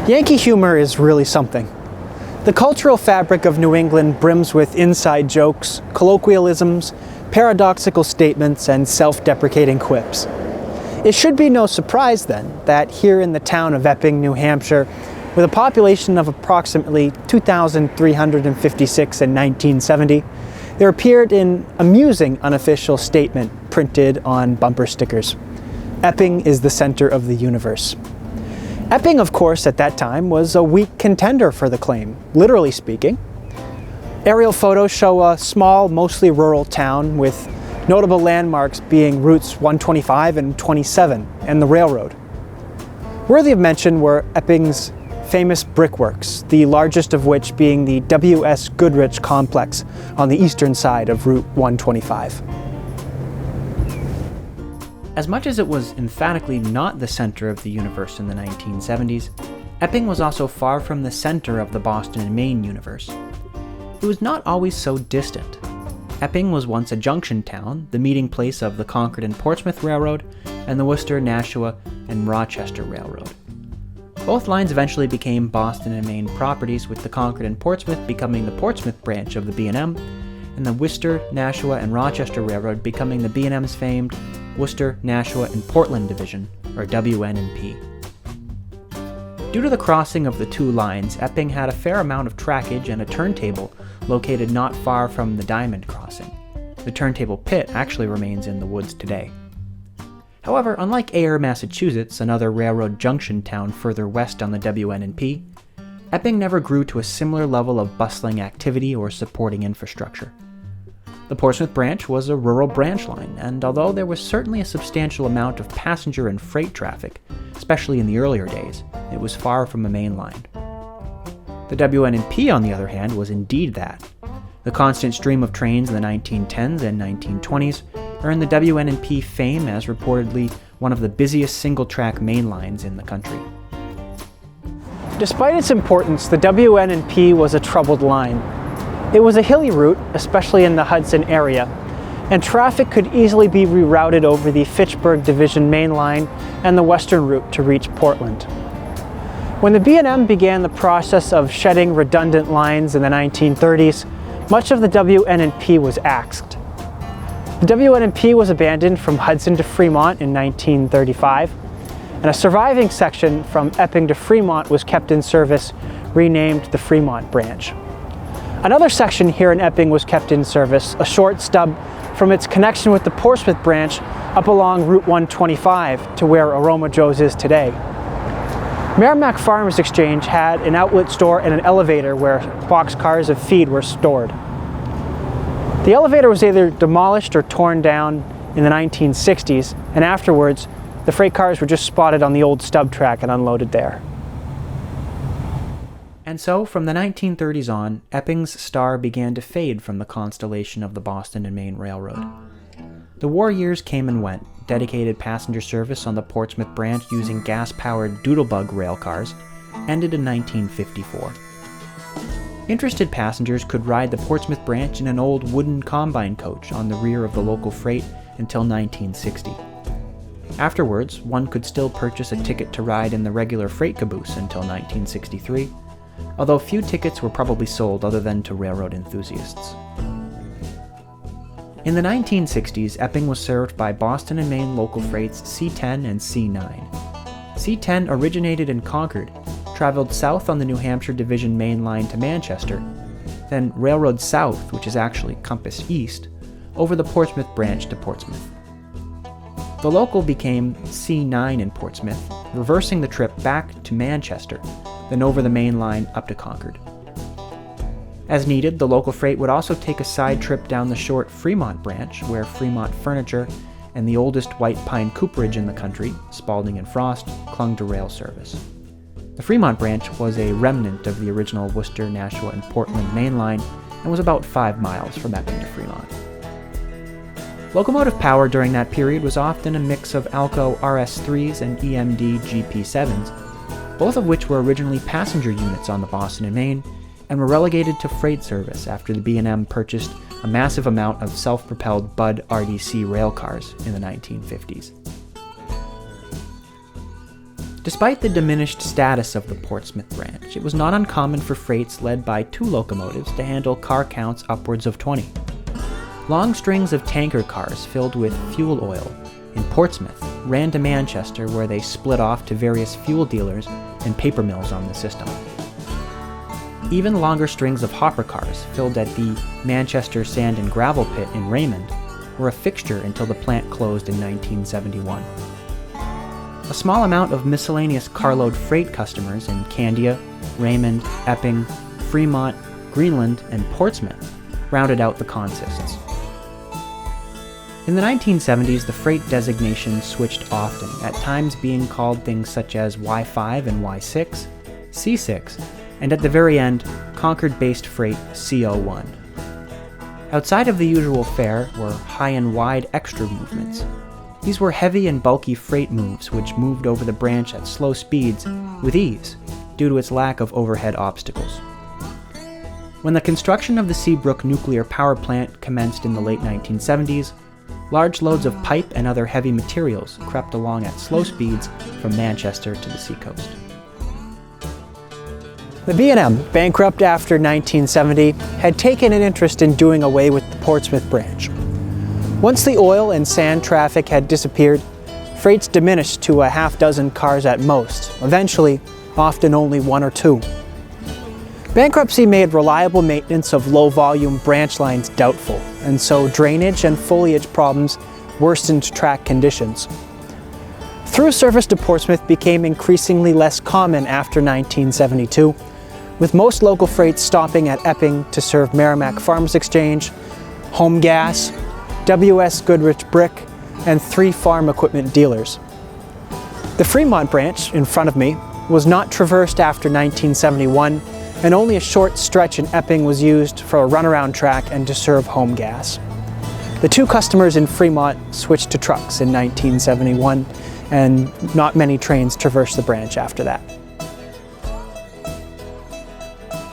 Yankee humor is really something. The cultural fabric of New England brims with inside jokes, colloquialisms, paradoxical statements, and self-deprecating quips. It should be no surprise then that here in the town of Epping, New Hampshire, with a population of approximately 2,356 in 1970, there appeared an amusing unofficial statement printed on bumper stickers. Epping is the center of the universe. Epping, of course, at that time was a weak contender for the claim, literally speaking. Aerial photos show a small, mostly rural town with notable landmarks being routes 125 and 27 and the railroad. Worthy of mention were Epping's famous brickworks, the largest of which being the W.S. Goodrich complex on the eastern side of Route 125. As much as it was emphatically not the center of the universe in the 1970s, Epping was also far from the center of the Boston and Maine universe. It was not always so distant. Epping was once a junction town, the meeting place of the Concord and Portsmouth Railroad and the Worcester, Nashua, and Rochester Railroad. Both lines eventually became Boston and Maine properties, with the Concord and Portsmouth becoming the Portsmouth branch of the B&M, and the Worcester, Nashua, and Rochester Railroad becoming the B&M's famed Worcester, Nashua, and Portland Division, or WN&P. Due to the crossing of the two lines, Epping had a fair amount of trackage and a turntable located not far from the Diamond Crossing. The turntable pit actually remains in the woods today. However, unlike Ayer, Massachusetts, another railroad junction town further west on the WN&P, Epping never grew to a similar level of bustling activity or supporting infrastructure. The Portsmouth branch was a rural branch line, and although there was certainly a substantial amount of passenger and freight traffic, especially in the earlier days, it was far from a main line. The WN&P, on the other hand, was indeed that. The constant stream of trains in the 1910s and 1920s earned the WN&P fame as reportedly one of the busiest single-track main lines in the country. Despite its importance, the WN&P was a troubled line. It was a hilly route, especially in the Hudson area, and traffic could easily be rerouted over the Fitchburg Division main line and the western route to reach Portland. When the B&M began the process of shedding redundant lines in the 1930s, much of the WN&P was axed. The WN&P was abandoned from Hudson to Fremont in 1935, and a surviving section from Epping to Fremont was kept in service, renamed the Fremont branch. Another section here in Epping was kept in service, a short stub from its connection with the Portsmouth branch up along Route 125 to where Aroma Joe's is today. Merrimack Farmers Exchange had an outlet store and an elevator where boxcars of feed were stored. The elevator was either demolished or torn down in the 1960s, and afterwards, the freight cars were just spotted on the old stub track and unloaded there. And so, from the 1930s on, Epping's star began to fade from the constellation of the Boston and Maine Railroad. The war years came and went. Dedicated passenger service on the Portsmouth branch using gas-powered Doodlebug rail cars ended in 1954. Interested passengers could ride the Portsmouth branch in an old wooden combine coach on the rear of the local freight until 1960. Afterwards, one could still purchase a ticket to ride in the regular freight caboose until 1963, although few tickets were probably sold other than to railroad enthusiasts. In the 1960s, Epping was served by Boston and Maine local freights C10 and C9. C10 originated in Concord, traveled south on the New Hampshire Division main line to Manchester, then railroad south, which is actually compass east, over the Portsmouth branch to Portsmouth. The local became C9 in Portsmouth, reversing the trip back to Manchester, then over the main line up to Concord. As needed, the local freight would also take a side trip down the short Fremont branch, where Fremont Furniture and the oldest white pine cooperage in the country, Spalding and Frost, clung to rail service. The Fremont branch was a remnant of the original Worcester, Nashua, and Portland main line and was about 5 miles from Epping to Fremont. Locomotive power during that period was often a mix of Alco RS3s and EMD GP7s, both of which were originally passenger units on the Boston and Maine, and were relegated to freight service after the B&M purchased a massive amount of self-propelled Budd RDC railcars in the 1950s. Despite the diminished status of the Portsmouth branch, it was not uncommon for freights led by 2 locomotives to handle car counts upwards of 20. Long strings of tanker cars filled with fuel oil in Portsmouth ran to Manchester, where they split off to various fuel dealers and paper mills on the system. Even longer strings of hopper cars filled at the Manchester Sand and Gravel Pit in Raymond were a fixture until the plant closed in 1971. A small amount of miscellaneous carload freight customers in Candia, Raymond, Epping, Fremont, Greenland, and Portsmouth rounded out the consists. In the 1970s, the freight designation switched often, at times being called things such as Y5 and Y6, C6, and at the very end, Concord-based freight CO1. Outside of the usual fare were high and wide extra movements. These were heavy and bulky freight moves which moved over the branch at slow speeds with ease due to its lack of overhead obstacles. When the construction of the Seabrook nuclear power plant commenced in the late 1970s, large loads of pipe and other heavy materials crept along at slow speeds from Manchester to the seacoast. The B&M, bankrupt after 1970, had taken an interest in doing away with the Portsmouth branch. Once the oil and sand traffic had disappeared, freights diminished to a half dozen cars at most, eventually often only 1 or 2. Bankruptcy made reliable maintenance of low-volume branch lines doubtful, and so drainage and foliage problems worsened track conditions. Through service to Portsmouth became increasingly less common after 1972, with most local freights stopping at Epping to serve Merrimack Farmers Exchange, Home Gas, W.S. Goodrich Brick, and 3 farm equipment dealers. The Fremont branch, in front of me, was not traversed after 1971, and only a short stretch in Epping was used for a runaround track and to serve Home Gas. The 2 customers in Fremont switched to trucks in 1971, and not many trains traversed the branch after that.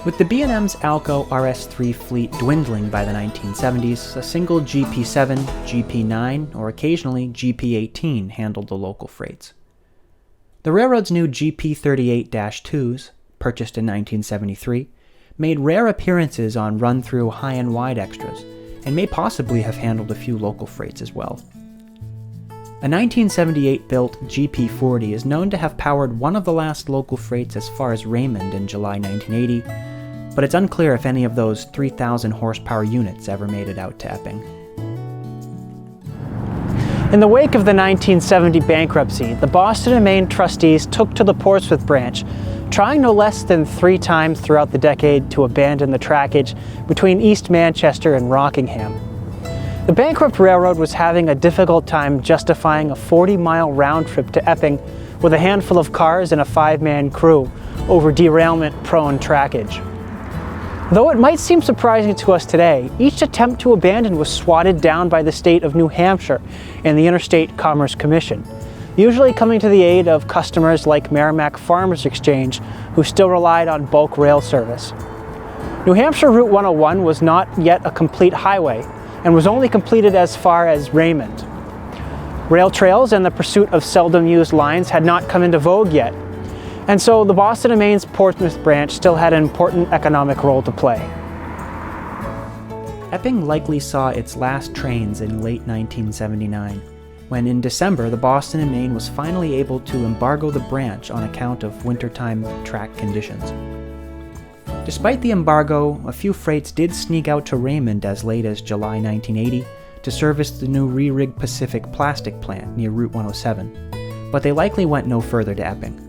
With the B&M's Alco RS3 fleet dwindling by the 1970s, a single GP7, GP9, or occasionally GP18 handled the local freights. The railroad's new GP38-2s, purchased in 1973, made rare appearances on run-through high and wide extras, and may possibly have handled a few local freights as well. A 1978-built GP40 is known to have powered one of the last local freights as far as Raymond in July 1980, but it's unclear if any of those 3,000 horsepower units ever made it out to Epping. In the wake of the 1970 bankruptcy, the Boston and Maine trustees took to the Portsmouth branch, trying no less than 3 times throughout the decade to abandon the trackage between East Manchester and Rockingham. The bankrupt railroad was having a difficult time justifying a 40-mile round trip to Epping with a handful of cars and a 5-man crew over derailment-prone trackage. Though it might seem surprising to us today, each attempt to abandon was swatted down by the state of New Hampshire and the Interstate Commerce Commission, usually coming to the aid of customers like Merrimack Farmers Exchange, who still relied on bulk rail service. New Hampshire Route 101 was not yet a complete highway and was only completed as far as Raymond. Rail trails and the pursuit of seldom-used lines had not come into vogue yet, and so the Boston and Maine's Portsmouth branch still had an important economic role to play. Epping likely saw its last trains in late 1979, when in December the Boston and Maine was finally able to embargo the branch on account of wintertime track conditions. Despite the embargo, a few freights did sneak out to Raymond as late as July 1980 to service the new Re-Rig Pacific plastic plant near Route 107, but they likely went no further to Epping.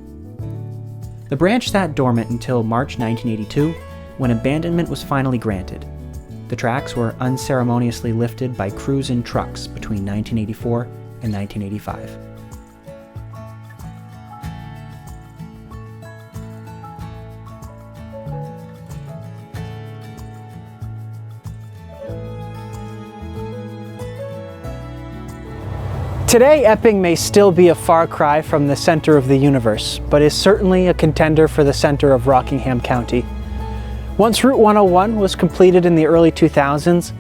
The branch sat dormant until March 1982, when abandonment was finally granted. The tracks were unceremoniously lifted by crews in trucks between 1984 and 1985. Today, Epping may still be a far cry from the center of the universe, but is certainly a contender for the center of Rockingham County. Once Route 101 was completed in the early 2000s,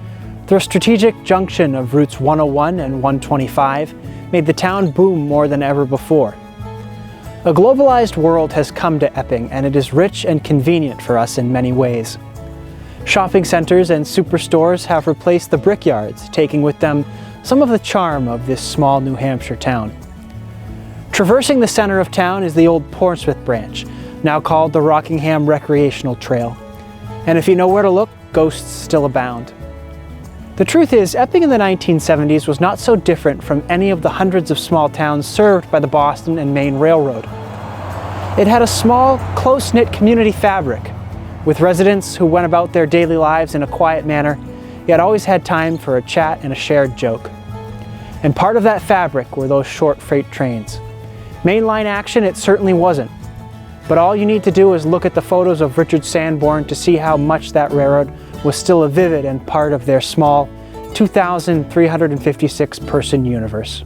the strategic junction of Routes 101 and 125 made the town boom more than ever before. A globalized world has come to Epping, and it is rich and convenient for us in many ways. Shopping centers and superstores have replaced the brickyards, taking with them some of the charm of this small New Hampshire town. Traversing the center of town is the old Portsmouth branch, now called the Rockingham Recreational Trail. And if you know where to look, ghosts still abound. The truth is, Epping in the 1970s was not so different from any of the hundreds of small towns served by the Boston and Maine Railroad. It had a small, close-knit community fabric, with residents who went about their daily lives in a quiet manner, yet always had time for a chat and a shared joke. And part of that fabric were those short freight trains. Mainline action it certainly wasn't, but all you need to do is look at the photos of Richard Sanborn to see how much that railroad was still a vivid and part of their small 2,356 person universe.